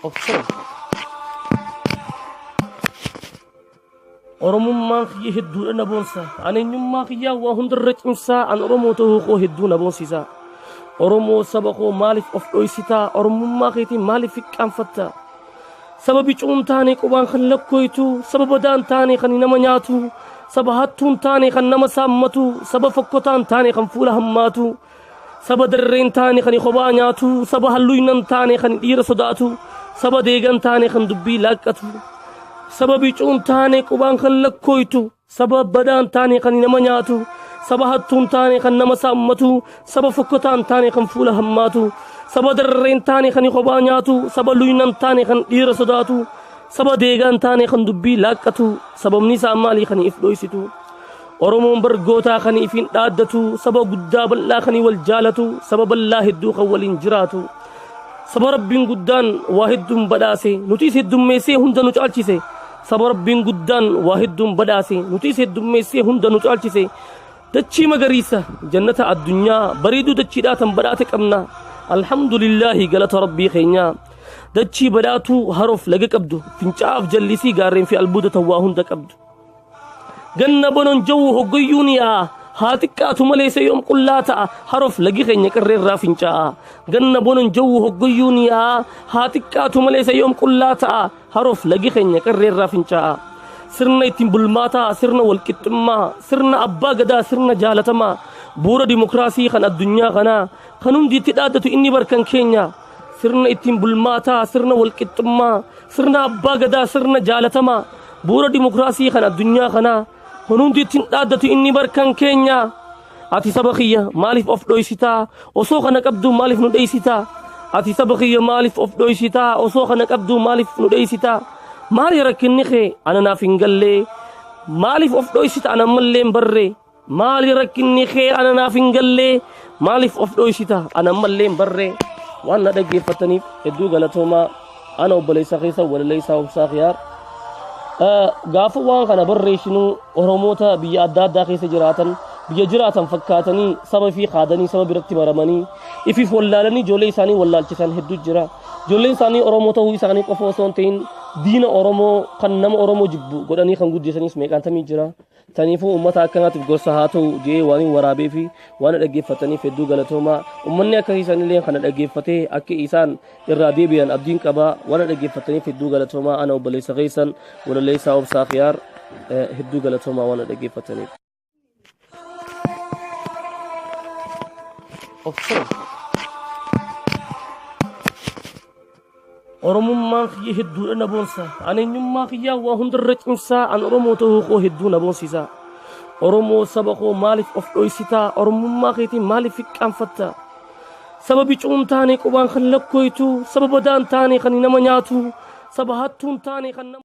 obsere oromummaan kiyya hedduudha na boonsa aneenyummaa kiyyaa waa hundarra cimsaa an oromoo ta'uu koo hedduu na boonsisaa oromoo saba koo maaliif of dhoysitaa oromummaa keetiin maaliif hiqqaanfattaa sababi cuun taane qubaan kan lakkooytu saba badaan taane kan nama nyaatu saba hattuun taane kan nama saammatu saba fokkotaan taane kan fuula hammaatu saba darreen taane kan kophaa nyaatu saba halluynan taane kan dhiira sodaatu saba deegan taane kan dubbii laaqqatu sababi cuun taane qubaan kan lakkooytu saba badaan taane kan nama nyaatu saba hattuun taane kan nama saammatu saba fokkotaan taane kan fuula hammaatu saba darreen taane kan kophaa nyaatu saba luynan taane kan dhiira sodaatu saba deegan taane kan dubbii laaqqatu sababni isaa maalii kan if dhoysitu oromoon bargootaa kan ifin dhaaddatu saba guddaa bal'aa kan wal jaalatu saba bal'aa hedduu kan waliin jiraatu saba rabbiin guddaan waa hedduun badhaase nutis heddummeessee hunda nu caalchise saba rabbiin guddaan waa hedduun badhaase nutis heddummeessee hunda nu caalchise dachii magariisa jannata addunyaa bareeduu dachiidhaa tan badhaate qabna alhamdulillaahi galata rabbii keenyaa dachii badhaatuu haroof laga qabdu fincaa'aaf jallisii gaarreen fi albuuda tawwaa hunda qabdu ganna bonon jawwu hoggoyyuun yaa haa xiqqaatu malee yoom qullaa ta'a haroof lagi keenya qirreerraa fincaa'a ganna bonon jawwu hoggoyyuun yaa haa xiqqaatu malee yoom qullaa ta'a haroof lagi keenya qirreerraa fincaa'a sirna ittiin bulmaataa sirna walqixxummaa sirna abbaa gadaa sirna jaalatamaa bu'uura dimokiraasii kan addunyaa kanaa kan hundi itti dhaaddatu inni barkan keenya sirna ittiin bulmaataa sirna walqixxummaa sirna abbaa gadaa sirna jaalatamaa bu'uura dimokiraasii kan addunyaa kanaa kan hundi ittiin dhaaddatu inni barkan keenya ati saba kiyya maaliif of dhoysitaa osoo kana qabdu maaliif nu dheeysitaa ati saba kiyya maaliif of dhoysitaa osoo kana qabdu maaliif nu dheeysitaa maali rakkinni kee ana naaf hin gallee maaliif of dhoysita ana mallee hin barree maali rakkinni kee ana naaf hin gallee maaliif of dhoysita ana mallee hin barree waan na dhaggeeffataniif hedduu galatoomaa ana obboleessa keessa walaleessaa obsaa khiyaar gaafa waan kana barreessinu oromoota biyya adda addaa keessa jiraatan fakkaatanii saba fi qaadanii saba biratti maramanii ifiif wallaalanii ijoollee isaanii wallaalchisan hedduu jira ijoolleen isaanii oromoo ta'uu isaanii qofa osoo hin ta'in diina oromoo kan nama oromoo jibbu godhanii kan guddisaniis meeqantamii jira taniifuu ummata akkanaatiif gorsa haa ta'u jee waan waraabee fi waan dhaggeeffataniif hedduu galatoomaa ummanni akkasii isaanillee kana dhaggeeffatee akka isaan irraa deebi'an abdiin qabaa waan dhaggeeffataniif hedduu galatoomaa ana obboleessa keessan walaleessaa obsaa khiyaar hedduu galatoomaa waan dhaggeeffataniif. oromummaan kiyya hedduudha na boonsa aneenyummaa kiyyaa waa hundarra cimsaa an oromoo ta'uu koo hedduu na boonsisaa oromoo saba koo maaliif of dhoysitaa oromummaa keetiin maaliif hiqqaanfattaa sababi cuun taane qubaan kan lakkooytu saba badaan taane kan nama nyaatu saba hattuun taane kan